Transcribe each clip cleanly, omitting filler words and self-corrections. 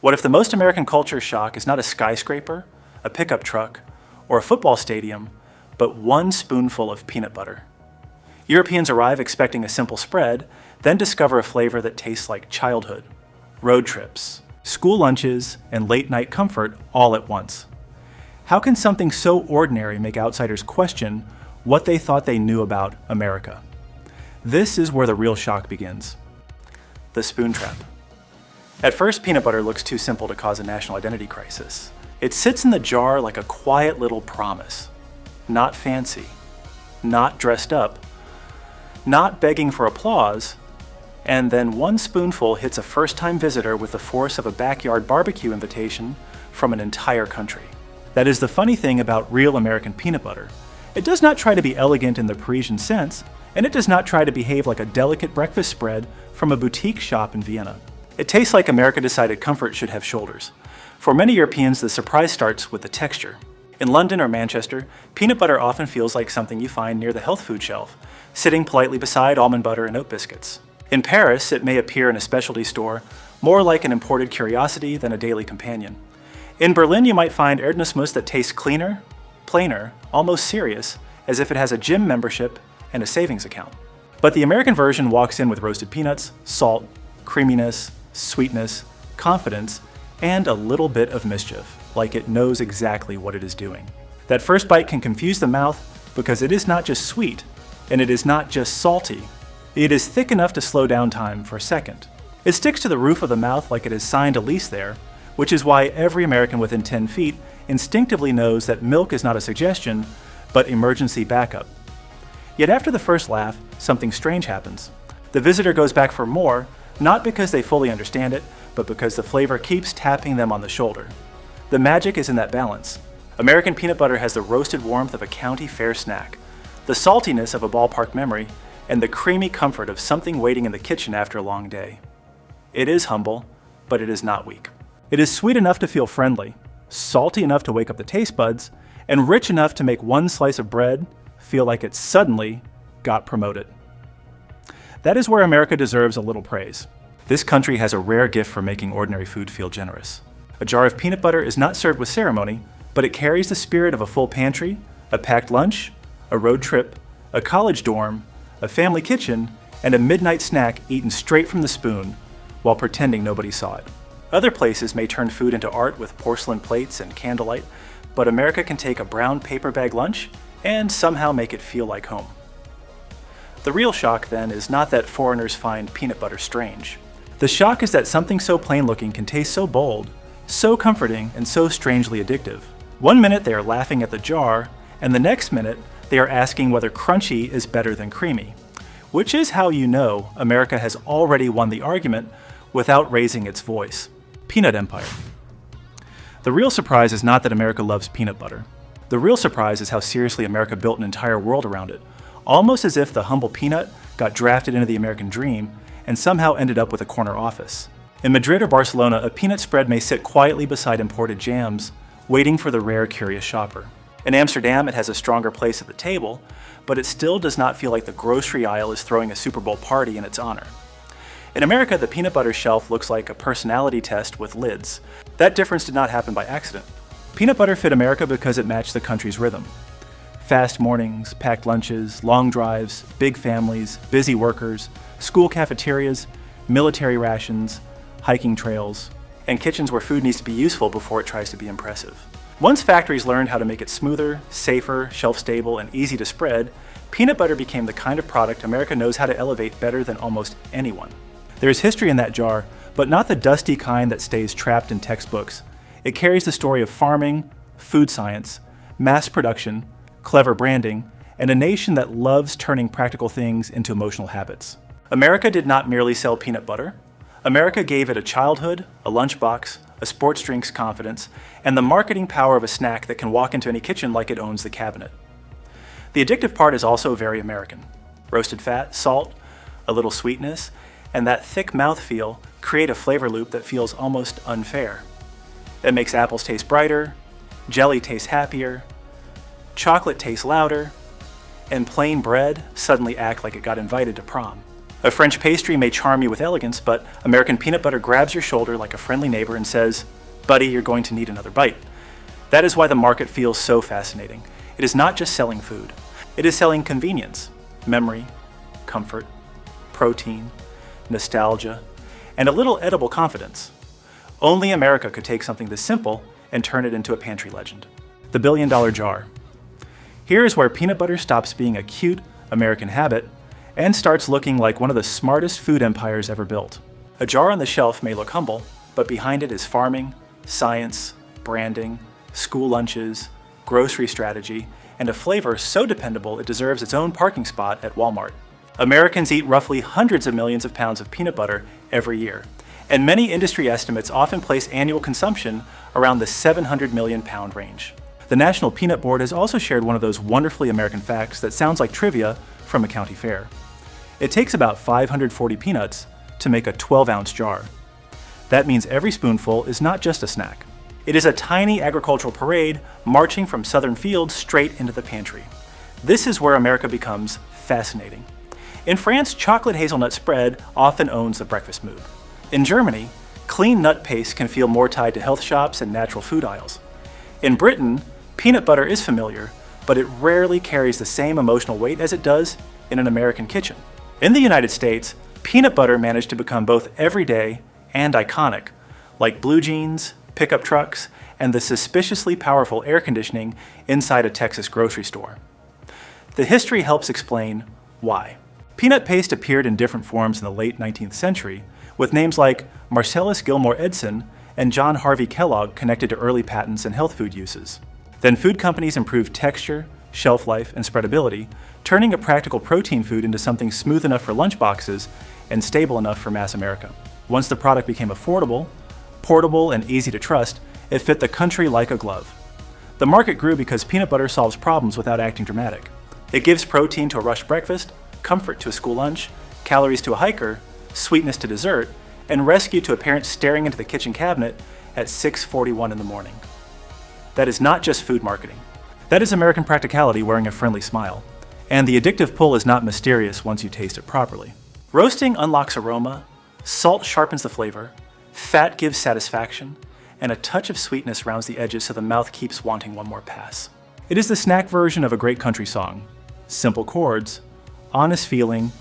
What if the most American culture shock is not a skyscraper, a pickup truck, or a football stadium, but one spoonful of peanut butter? Europeans arrive expecting a simple spread, then discover a flavor that tastes like childhood, road trips, school lunches, and late-night comfort all at once. How can something so ordinary make outsiders question what they thought they knew about America? This is where the real shock begins. The spoon trap. At first, peanut butter looks too simple to cause a national identity crisis. It sits in the jar like a quiet little promise. Not fancy, not dressed up, not begging for applause, and then one spoonful hits a first-time visitor with the force of a backyard barbecue invitation from an entire country. That is the funny thing about real American peanut butter. It does not try to be elegant in the Parisian sense, and it does not try to behave like a delicate breakfast spread from a boutique shop in Vienna. It tastes like America decided comfort should have shoulders. For many Europeans, the surprise starts with the texture. In London or Manchester, peanut butter often feels like something you find near the health food shelf, sitting politely beside almond butter and oat biscuits. In Paris, it may appear in a specialty store, more like an imported curiosity than a daily companion. In Berlin, you might find Erdnussmus that tastes cleaner, plainer, almost serious, as if it has a gym membership and a savings account. But the American version walks in with roasted peanuts, salt, creaminess, sweetness, confidence, and a little bit of mischief, like it knows exactly what it is doing. That first bite can confuse the mouth because it is not just sweet, and it is not just salty. It is thick enough to slow down time for a second. It sticks to the roof of the mouth like it has signed a lease there, which is why every American within 10 feet instinctively knows that milk is not a suggestion, but emergency backup. Yet after the first laugh, something strange happens. The visitor goes back for more, not because they fully understand it, but because the flavor keeps tapping them on the shoulder. The magic is in that balance. American peanut butter has the roasted warmth of a county fair snack, the saltiness of a ballpark memory, and the creamy comfort of something waiting in the kitchen after a long day. It is humble, but it is not weak. It is sweet enough to feel friendly, salty enough to wake up the taste buds, and rich enough to make one slice of bread feel like it suddenly got promoted. That is where America deserves a little praise. This country has a rare gift for making ordinary food feel generous. A jar of peanut butter is not served with ceremony, but it carries the spirit of a full pantry, a packed lunch, a road trip, a college dorm, a family kitchen, and a midnight snack eaten straight from the spoon while pretending nobody saw it. Other places may turn food into art with porcelain plates and candlelight, but America can take a brown paper bag lunch and somehow make it feel like home. The real shock, then, is not that foreigners find peanut butter strange. The shock is that something so plain-looking can taste so bold, so comforting, and so strangely addictive. One minute they are laughing at the jar, and the next minute they are asking whether crunchy is better than creamy, which is how you know America has already won the argument without raising its voice. Peanut empire. The real surprise is not that America loves peanut butter. The real surprise is how seriously America built an entire world around it, almost as if the humble peanut got drafted into the American dream and somehow ended up with a corner office. In Madrid or Barcelona, a peanut spread may sit quietly beside imported jams, waiting for the rare curious shopper. In Amsterdam, it has a stronger place at the table, but it still does not feel like the grocery aisle is throwing a Super Bowl party in its honor. In America, the peanut butter shelf looks like a personality test with lids. That difference did not happen by accident. Peanut butter fit America because it matched the country's rhythm. Fast mornings, packed lunches, long drives, big families, busy workers, school cafeterias, military rations, hiking trails, and kitchens where food needs to be useful before it tries to be impressive. Once factories learned how to make it smoother, safer, shelf-stable, and easy to spread, peanut butter became the kind of product America knows how to elevate better than almost anyone. There is history in that jar, but not the dusty kind that stays trapped in textbooks. It carries the story of farming, food science, mass production, clever branding, and a nation that loves turning practical things into emotional habits. America did not merely sell peanut butter. America gave it a childhood, a lunchbox, a sports drink's confidence, and the marketing power of a snack that can walk into any kitchen like it owns the cabinet. The addictive part is also very American. Roasted fat, salt, a little sweetness, and that thick mouthfeel create a flavor loop that feels almost unfair. It makes apples taste brighter, jelly taste happier, chocolate taste louder, and plain bread suddenly act like it got invited to prom. A French pastry may charm you with elegance, but American peanut butter grabs your shoulder like a friendly neighbor and says, "Buddy, you're going to need another bite." That is why the market feels so fascinating. It is not just selling food. It is selling convenience, memory, comfort, protein, nostalgia, and a little edible confidence. Only America could take something this simple and turn it into a pantry legend. The billion-dollar jar. Here is where peanut butter stops being a cute American habit and starts looking like one of the smartest food empires ever built. A jar on the shelf may look humble, but behind it is farming, science, branding, school lunches, grocery strategy, and a flavor so dependable it deserves its own parking spot at Walmart. Americans eat roughly hundreds of millions of pounds of peanut butter every year, and many industry estimates often place annual consumption around the 700 million pound range. The National Peanut Board has also shared one of those wonderfully American facts that sounds like trivia from a county fair. It takes about 540 peanuts to make a 12-ounce jar. That means every spoonful is not just a snack. It is a tiny agricultural parade marching from southern fields straight into the pantry. This is where America becomes fascinating. In France, chocolate hazelnut spread often owns the breakfast mood. In Germany, clean nut paste can feel more tied to health shops and natural food aisles. In Britain, peanut butter is familiar, but it rarely carries the same emotional weight as it does in an American kitchen. In the United States, peanut butter managed to become both everyday and iconic, like blue jeans, pickup trucks, and the suspiciously powerful air conditioning inside a Texas grocery store. The history helps explain why. Peanut paste appeared in different forms in the late 19th century, with names like Marcellus Gilmore Edson and John Harvey Kellogg connected to early patents and health food uses. Then food companies improved texture, shelf life, and spreadability, turning a practical protein food into something smooth enough for lunchboxes and stable enough for mass America. Once the product became affordable, portable, and easy to trust, it fit the country like a glove. The market grew because peanut butter solves problems without acting dramatic. It gives protein to a rushed breakfast, comfort to a school lunch, calories to a hiker, sweetness to dessert, and rescue to a parent staring into the kitchen cabinet at 6:41 in the morning. That is not just food marketing. That is American practicality wearing a friendly smile. And the addictive pull is not mysterious once you taste it properly. Roasting unlocks aroma, salt sharpens the flavor, fat gives satisfaction, and a touch of sweetness rounds the edges so the mouth keeps wanting one more pass. It is the snack version of a great country song. Simple chords, honest feeling,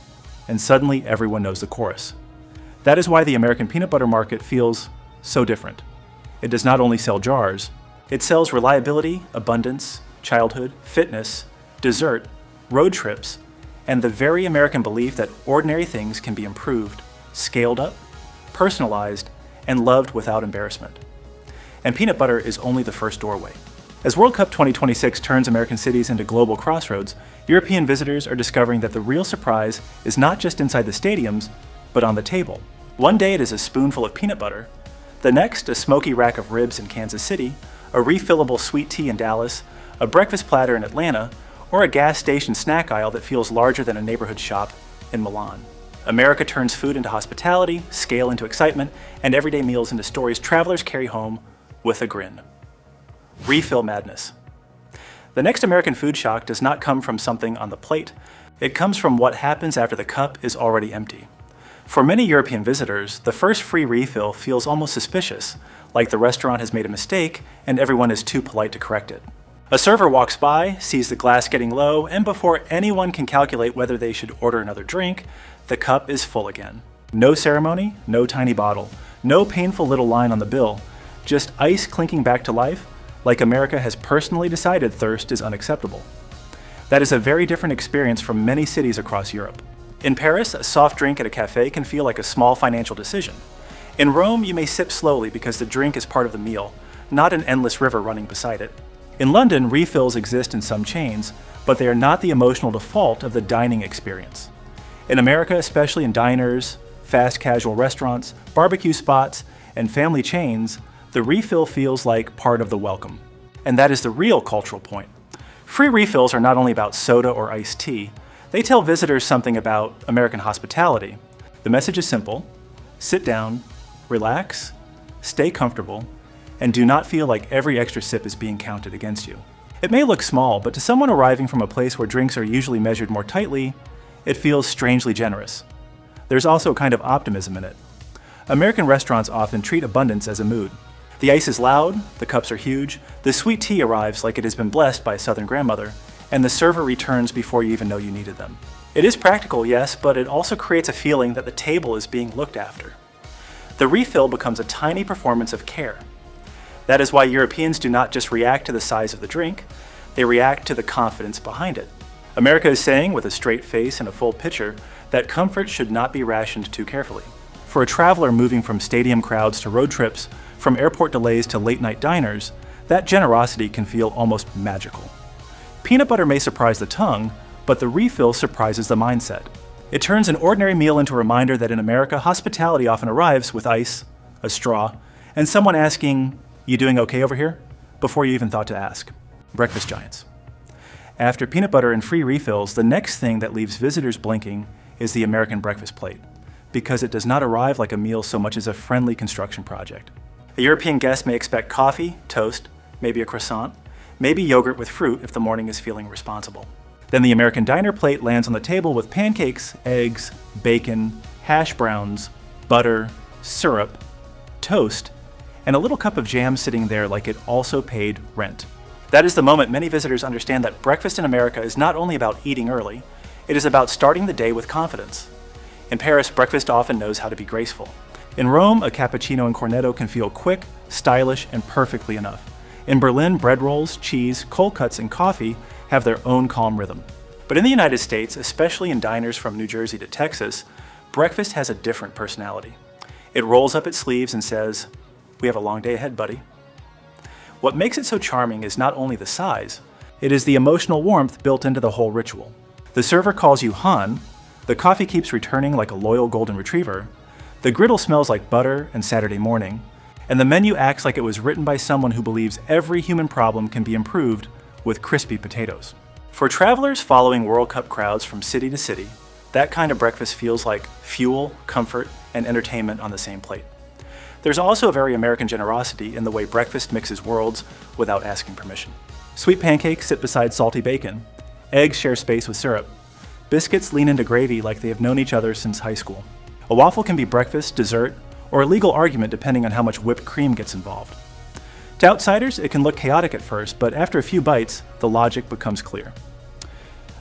and suddenly everyone knows the chorus. That is why the American peanut butter market feels so different. It does not only sell jars, it sells reliability, abundance, childhood, fitness, dessert, road trips, and the very American belief that ordinary things can be improved, scaled up, personalized, and loved without embarrassment. And peanut butter is only the first doorway. As World Cup 2026 turns American cities into global crossroads, European visitors are discovering that the real surprise is not just inside the stadiums, but on the table. One day it is a spoonful of peanut butter, the next a smoky rack of ribs in Kansas City, a refillable sweet tea in Dallas, a breakfast platter in Atlanta, or a gas station snack aisle that feels larger than a neighborhood shop in Milan. America turns food into hospitality, scale into excitement, and everyday meals into stories travelers carry home with a grin. Refill madness. The next American food shock does not come from something on the plate. It comes from what happens after the cup is already empty. For many European visitors, the first free refill feels almost suspicious, like the restaurant has made a mistake and everyone is too polite to correct it. A server walks by, sees the glass getting low, and before anyone can calculate whether they should order another drink, the cup is full again. No ceremony, no tiny bottle, no painful little line on the bill, just ice clinking back to life, like America has personally decided thirst is unacceptable. That is a very different experience from many cities across Europe. In Paris, a soft drink at a cafe can feel like a small financial decision. In Rome, you may sip slowly because the drink is part of the meal, not an endless river running beside it. In London, refills exist in some chains, but they are not the emotional default of the dining experience. In America, especially in diners, fast casual restaurants, barbecue spots, and family chains, the refill feels like part of the welcome. And that is the real cultural point. Free refills are not only about soda or iced tea, they tell visitors something about American hospitality. The message is simple: sit down, relax, stay comfortable, and do not feel like every extra sip is being counted against you. It may look small, but to someone arriving from a place where drinks are usually measured more tightly, it feels strangely generous. there's also a kind of optimism in it. American restaurants often treat abundance as a mood. The ice is loud, the cups are huge, the sweet tea arrives like it has been blessed by a Southern grandmother, and the server returns before you even know you needed them. It is practical, yes, but it also creates a feeling that the table is being looked after. The refill becomes a tiny performance of care. That is why Europeans do not just react to the size of the drink, they react to the confidence behind it. America is saying, with a straight face and a full pitcher, that comfort should not be rationed too carefully. For a traveler moving from stadium crowds to road trips, from airport delays to late-night diners, that generosity can feel almost magical. Peanut butter may surprise the tongue, but the refill surprises the mindset. It turns an ordinary meal into a reminder that in America, hospitality often arrives with ice, a straw, and someone asking, "You doing okay over here?" before you even thought to ask. Breakfast giants. After peanut butter and free refills, the next thing that leaves visitors blinking is the American breakfast plate, because it does not arrive like a meal so much as a friendly construction project. A European guest may expect coffee, toast, maybe a croissant, maybe yogurt with fruit if the morning is feeling responsible. Then the American diner plate lands on the table with pancakes, eggs, bacon, hash browns, butter, syrup, toast, and a little cup of jam sitting there like it also paid rent. That is the moment many visitors understand that breakfast in America is not only about eating early, it is about starting the day with confidence. In Paris, breakfast often knows how to be graceful. In Rome, a cappuccino and cornetto can feel quick, stylish, and perfectly enough. In Berlin, bread rolls, cheese, cold cuts, and coffee have their own calm rhythm. But in the United States, especially in diners from New Jersey to Texas, breakfast has a different personality. It rolls up its sleeves and says, "We have a long day ahead, buddy." What makes it so charming is not only the size, it is the emotional warmth built into the whole ritual. The server calls you hon, the coffee keeps returning like a loyal golden retriever, the griddle smells like butter and Saturday morning, and the menu acts like it was written by someone who believes every human problem can be improved with crispy potatoes. For travelers following World Cup crowds from city to city, that kind of breakfast feels like fuel, comfort, and entertainment on the same plate. There's also a very American generosity in the way breakfast mixes worlds without asking permission. Sweet pancakes sit beside salty bacon. Eggs share space with syrup. Biscuits lean into gravy like they have known each other since high school. A waffle can be breakfast, dessert, or a legal argument depending on how much whipped cream gets involved. To outsiders, it can look chaotic at first, but after a few bites, the logic becomes clear.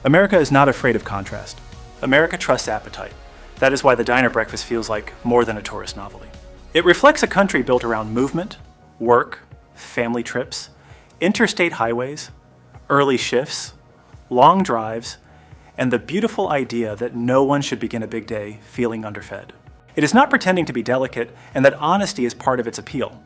America is not afraid of contrast. America trusts appetite. That is why the diner breakfast feels like more than a tourist novelty. It reflects a country built around movement, work, family trips, interstate highways, early shifts, long drives, and the beautiful idea that no one should begin a big day feeling underfed. It is not pretending to be delicate, and that honesty is part of its appeal.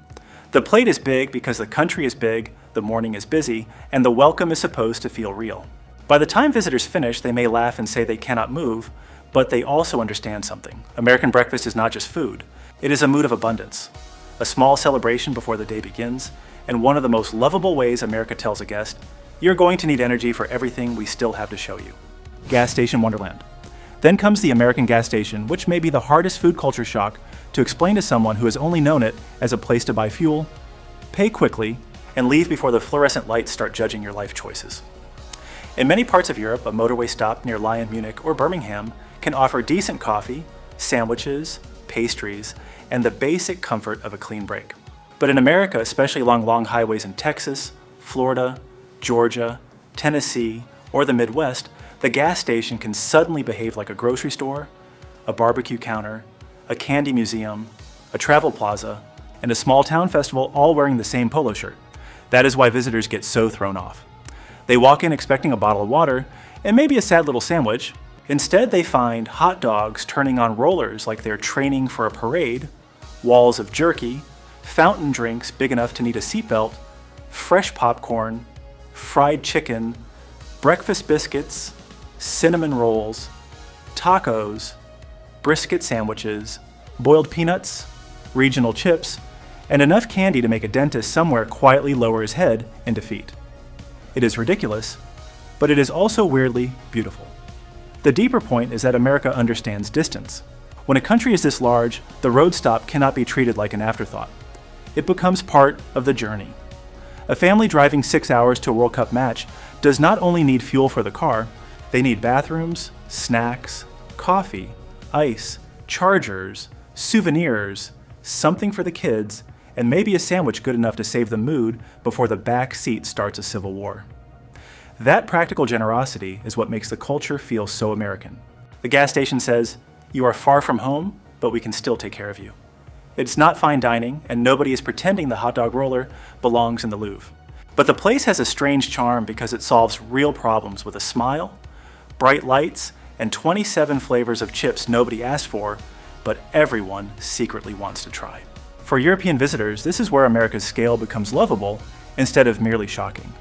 The plate is big because the country is big, the morning is busy, and the welcome is supposed to feel real. By the time visitors finish, they may laugh and say they cannot move, but they also understand something. American breakfast is not just food. It is a mood of abundance, a small celebration before the day begins, and one of the most lovable ways America tells a guest, "You're going to need energy for everything we still have to show you." Gas station wonderland. Then comes the American gas station, which may be the hardest food culture shock to explain to someone who has only known it as a place to buy fuel, pay quickly, and leave before the fluorescent lights start judging your life choices. In many parts of Europe, a motorway stop near Lyon, Munich, or Birmingham can offer decent coffee, sandwiches, pastries, and the basic comfort of a clean break. But in America, especially along long highways in Texas, Florida, Georgia, Tennessee, or the Midwest, the gas station can suddenly behave like a grocery store, a barbecue counter, a candy museum, a travel plaza, and a small town festival, all wearing the same polo shirt. That is why visitors get so thrown off. They walk in expecting a bottle of water and maybe a sad little sandwich. Instead, they find hot dogs turning on rollers like they're training for a parade, walls of jerky, fountain drinks big enough to need a seatbelt, fresh popcorn, fried chicken, breakfast biscuits, cinnamon rolls, tacos, brisket sandwiches, boiled peanuts, regional chips, and enough candy to make a dentist somewhere quietly lower his head in defeat. It is ridiculous, but it is also weirdly beautiful. The deeper point is that America understands distance. When a country is this large, the road stop cannot be treated like an afterthought. It becomes part of the journey. A family driving 6 hours to a World Cup match does not only need fuel for the car, they need bathrooms, snacks, coffee, ice, chargers, souvenirs, something for the kids, and maybe a sandwich good enough to save the mood before the back seat starts a civil war. That practical generosity is what makes the culture feel so American. The gas station says, "You are far from home, but we can still take care of you." It's not fine dining, and nobody is pretending the hot dog roller belongs in the Louvre. But the place has a strange charm because it solves real problems with a smile, bright lights, and 27 flavors of chips nobody asked for, but everyone secretly wants to try. For European visitors, this is where America's scale becomes lovable instead of merely shocking.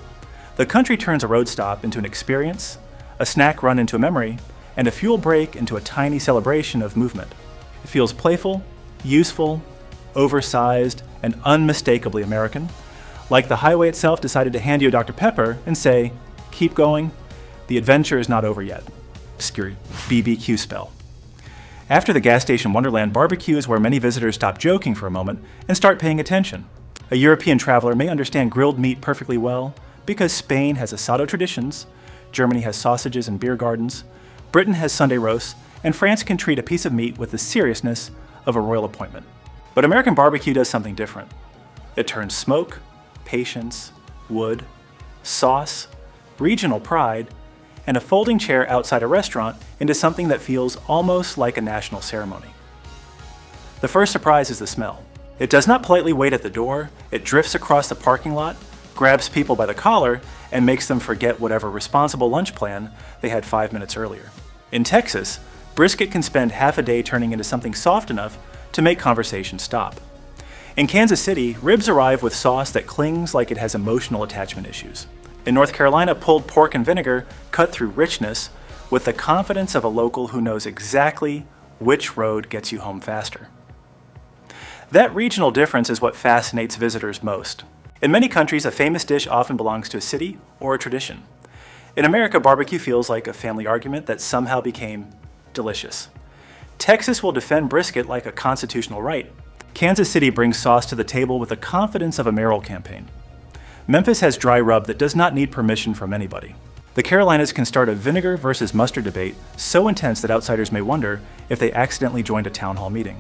The country turns a road stop into an experience, a snack run into a memory, and a fuel break into a tiny celebration of movement. It feels playful, useful, oversized, and unmistakably American, like the highway itself decided to hand you a Dr. Pepper and say, "Keep going, the adventure is not over yet." Obscure BBQ spell. After the gas station Wonderland, barbecue is where many visitors stop joking for a moment and start paying attention. A European traveler may understand grilled meat perfectly well because Spain has asado traditions, Germany has sausages and beer gardens, Britain has Sunday roasts, and France can treat a piece of meat with the seriousness of a royal appointment. But American barbecue does something different. It turns smoke, patience, wood, sauce, regional pride, and a folding chair outside a restaurant into something that feels almost like a national ceremony. The first surprise is the smell. It does not politely wait at the door, it drifts across the parking lot, grabs people by the collar, and makes them forget whatever responsible lunch plan they had 5 minutes earlier. In Texas, brisket can spend half a day turning into something soft enough to make conversation stop. In Kansas City, ribs arrive with sauce that clings like it has emotional attachment issues. In North Carolina, pulled pork and vinegar cut through richness with the confidence of a local who knows exactly which road gets you home faster. That regional difference is what fascinates visitors most. In many countries, a famous dish often belongs to a city or a tradition. In America, barbecue feels like a family argument that somehow became delicious. Texas will defend brisket like a constitutional right. Kansas City brings sauce to the table with the confidence of a mayoral campaign. Memphis has dry rub that does not need permission from anybody. The Carolinas can start a vinegar versus mustard debate so intense that outsiders may wonder if they accidentally joined a town hall meeting.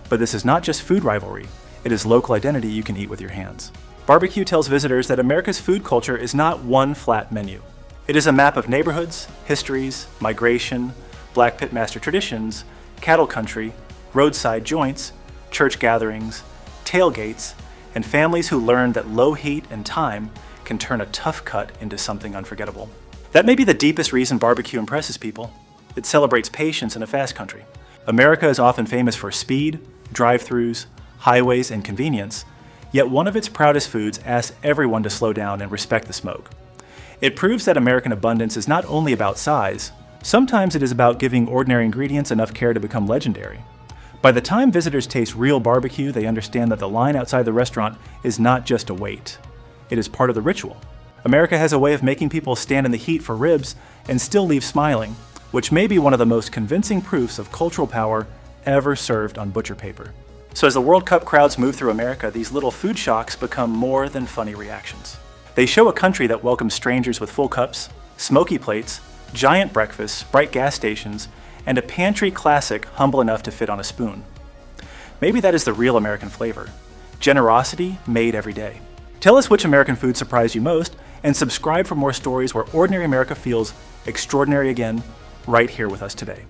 But this is not just food rivalry, it is local identity you can eat with your hands. Barbecue tells visitors that America's food culture is not one flat menu. It is a map of neighborhoods, histories, migration, black pitmaster traditions, cattle country, roadside joints, church gatherings, tailgates, and families who learned that low heat and time can turn a tough cut into something unforgettable. That may be the deepest reason barbecue impresses people. It celebrates patience in a fast country. America is often famous for speed, drive-thrus, highways, and convenience, yet one of its proudest foods asks everyone to slow down and respect the smoke. It proves that American abundance is not only about size, sometimes it is about giving ordinary ingredients enough care to become legendary. By the time visitors taste real barbecue, they understand that the line outside the restaurant is not just a wait. It is part of the ritual. America has a way of making people stand in the heat for ribs and still leave smiling, which may be one of the most convincing proofs of cultural power ever served on butcher paper. So as the World Cup crowds move through America, these little food shocks become more than funny reactions. They show a country that welcomes strangers with full cups, smoky plates, giant breakfasts, bright gas stations, and a pantry classic humble enough to fit on a spoon. Maybe that is the real American flavor. Generosity made every day. Tell us which American food surprised you most, and subscribe for more stories where ordinary America feels extraordinary again, right here with us today.